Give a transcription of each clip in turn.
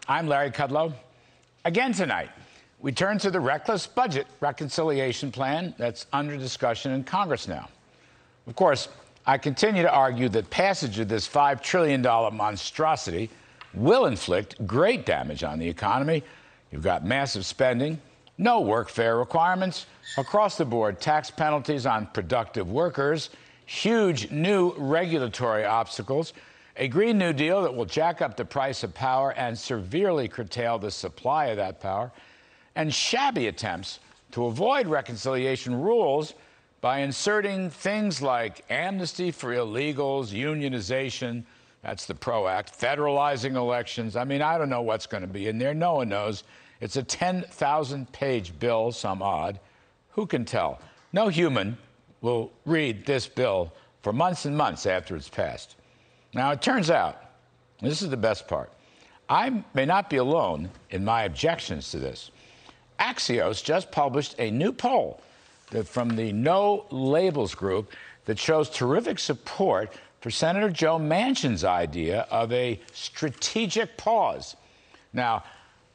I'm Larry Kudlow. Again tonight, we turn to the reckless budget reconciliation plan that's under discussion in Congress now. Of course, I continue to argue that passage of this $5 trillion monstrosity will inflict great damage on the economy. You've got massive spending, no workfare requirements, across-the-board tax penalties on productive workers, huge new regulatory obstacles, a Green New Deal that will jack up the price of power and severely curtail the supply of that power, and shabby attempts to avoid reconciliation rules by inserting things like amnesty for illegals, unionization, that's the PRO Act, federalizing elections. I mean, I don't know what's going to be in there. No one knows. It's a 10,000-page bill, some odd. Who can tell? No human will read this bill for months and months after it's passed. Now, it turns out, this is the best part, I may not be alone in my objections to this. Axios just published a new poll from the No Labels group that shows terrific support for Senator Joe Manchin's idea of a strategic pause. Now,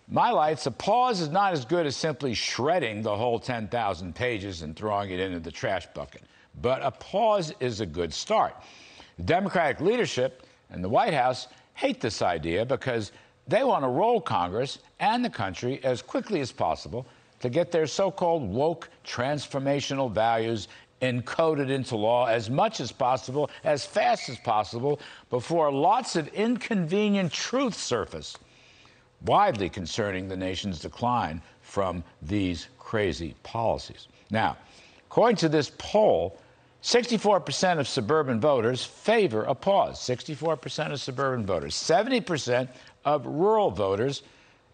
my lights, a pause is not as good as simply shredding the whole 10,000 pages and throwing it into the trash bucket. But a pause is a good start. The Democratic leadership and the White House hate this idea because they want to roll Congress and the country as quickly as possible to get their so-called woke transformational values encoded into law as much as possible, as fast as possible, before lots of inconvenient truths surface, widely concerning the nation's decline from these crazy policies. Now, according to this poll, 64% of suburban voters favor a pause. 64% of suburban voters, 70% of rural voters,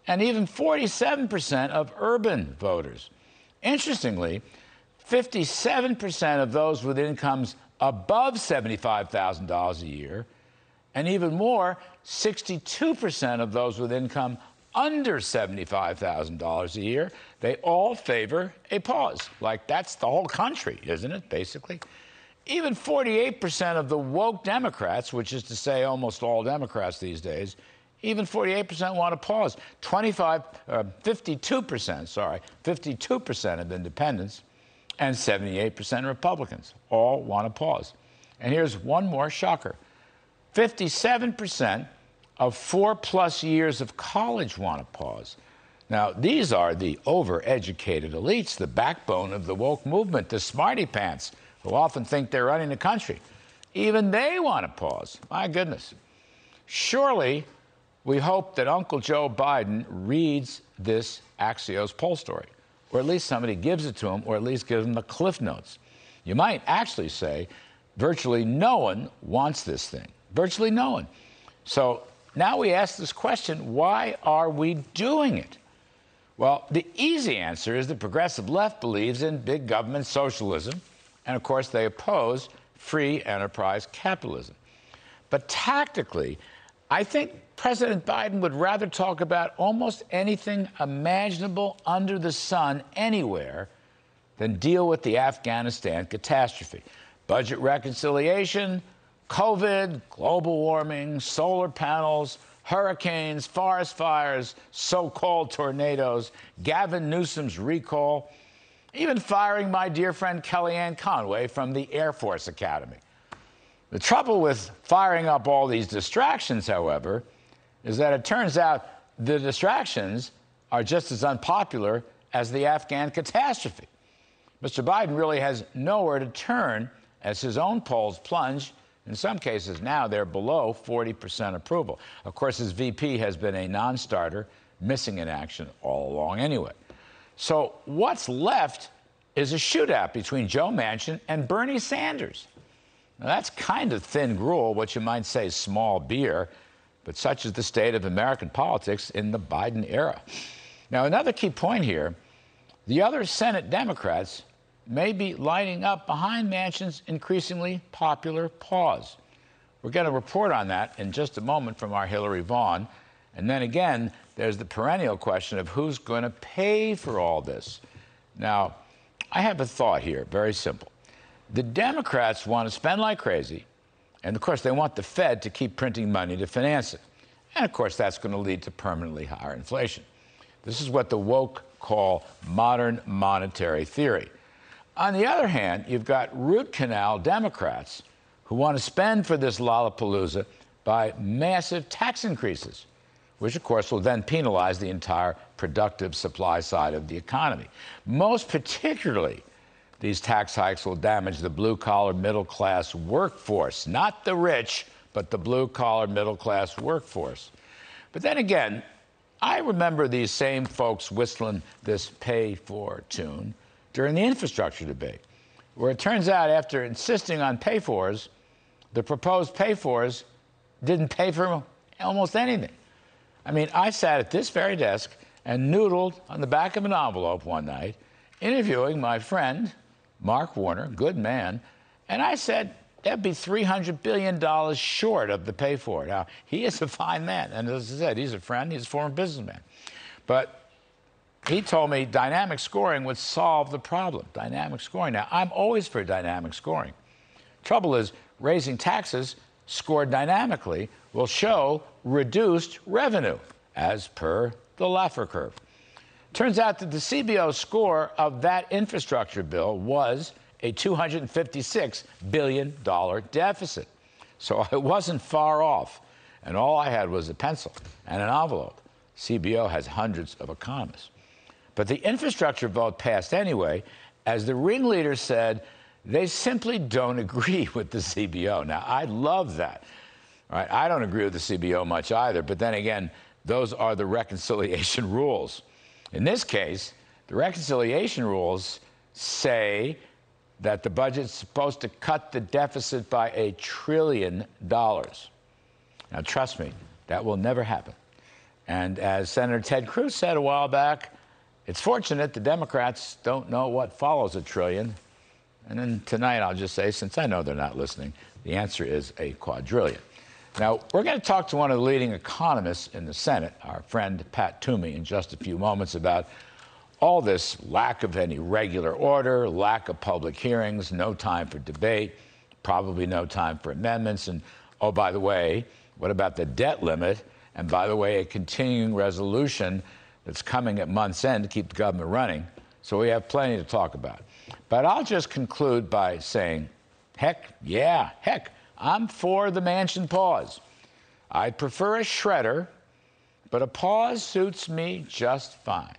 and even 47% of urban voters. Interestingly, 57% of those with incomes above $75,000 a year, and even more, 62% of those with income under $75,000 a year, they all favor a pause. Like, that's the whole country, isn't it, basically? Even 48% of the woke Democrats, which is to say almost all Democrats these days, even 48% want a pause. 52% of independents and 78% Republicans all want a pause. And here's one more shocker. 57% of 4+ years of college want a pause. Now, these are the overeducated elites, the backbone of the woke movement, the smarty pants, who often think they're running the country. Even they want a pause. My goodness. Surely, we hope that Uncle Joe Biden reads this Axios poll story, or at least somebody gives it to him, or at least gives him the Cliff Notes. You might actually say virtually no one wants this thing. Virtually no one. So now we ask this question, why are we doing it? Well, the easy answer is the progressive left believes in big government socialism, and of course they oppose free enterprise capitalism. But tactically, I think President Biden would rather talk about almost anything imaginable under the sun anywhere than deal with the Afghanistan catastrophe. Budget reconciliation, COVID, global warming, solar panels, hurricanes, forest fires, so-called tornadoes, Gavin Newsom's recall, even firing my dear friend Kellyanne Conway from the Air Force Academy. The trouble with firing up all these distractions, however, is that it turns out the distractions are just as unpopular as the Afghan catastrophe. Mr. Biden really has nowhere to turn as his own polls plunge. In some cases now, they're below 40% approval. Of course, his VP has been a non-starter, missing in action all along anyway. So what's left is a shootout between Joe Manchin and Bernie Sanders. Now, that's kind of thin gruel, what you might say small beer, but such is the state of American politics in the Biden era. Now, another key point here, the other Senate Democrats may be lining up behind Manchin's increasingly popular pause. We're going to report on that in just a moment from our Hillary Vaughn. And then again, there's the perennial question of who's going to pay for all this. Now, I have a thought here, very simple. The Democrats want to spend like crazy, and of course they want the Fed to keep printing money to finance it. And of course, that's going to lead to permanently higher inflation. This is what the woke call modern monetary theory. On the other hand, you've got root canal Democrats who want to spend for this Lollapalooza by massive tax increases, which of course will then penalize the entire productive supply side of the economy. Most particularly, these tax hikes will damage the blue-collar middle-class workforce, not the rich, but the blue-collar middle-class workforce. But then again, I remember these same folks whistling this pay-for tune during the infrastructure debate, where it turns out after insisting on pay-fors, the proposed pay-fors didn't pay for almost anything. I mean, I sat at this very desk and noodled on the back of an envelope one night, interviewing my friend, Mark Warner, good man, and I said, that'd be $300 billion short of the pay-for. Now, he is a fine man, and as I said, he's a friend, he's a former businessman. But he told me dynamic scoring would solve the problem, dynamic scoring. Now, I'm always for dynamic scoring. Trouble is, raising taxes scored dynamically will show reduced revenue, as per the Laffer curve. Turns out that the CBO score of that infrastructure bill was a $256 billion deficit. So I wasn't far off, and all I had was a pencil and an envelope. CBO has hundreds of economists. But the infrastructure vote passed anyway, as the ringleader said, they simply don't agree with the CBO. Now, I love that. All right, I don't agree with the CBO much either, but then again, those are the reconciliation rules. In this case, the reconciliation rules say that the budget's supposed to cut the deficit by $1 trillion. Now, trust me, that will never happen. And as Senator Ted Cruz said a while back, it's fortunate the Democrats don't know what follows $1 trillion. And then tonight, I'll just say, since I know they're not listening, the answer is a quadrillion. Now, we're going to talk to one of the leading economists in the Senate, our friend Pat Toomey, in just a few moments about all this lack of any regular order, lack of public hearings, no time for debate, probably no time for amendments. And, oh, by the way, what about the debt limit? And by the way, a continuing resolution that's coming at month's end to keep the government running. So we have plenty to talk about. But I'll just conclude by saying, heck, I'm for the Manchin pause. I'd prefer a shredder, but a pause suits me just fine.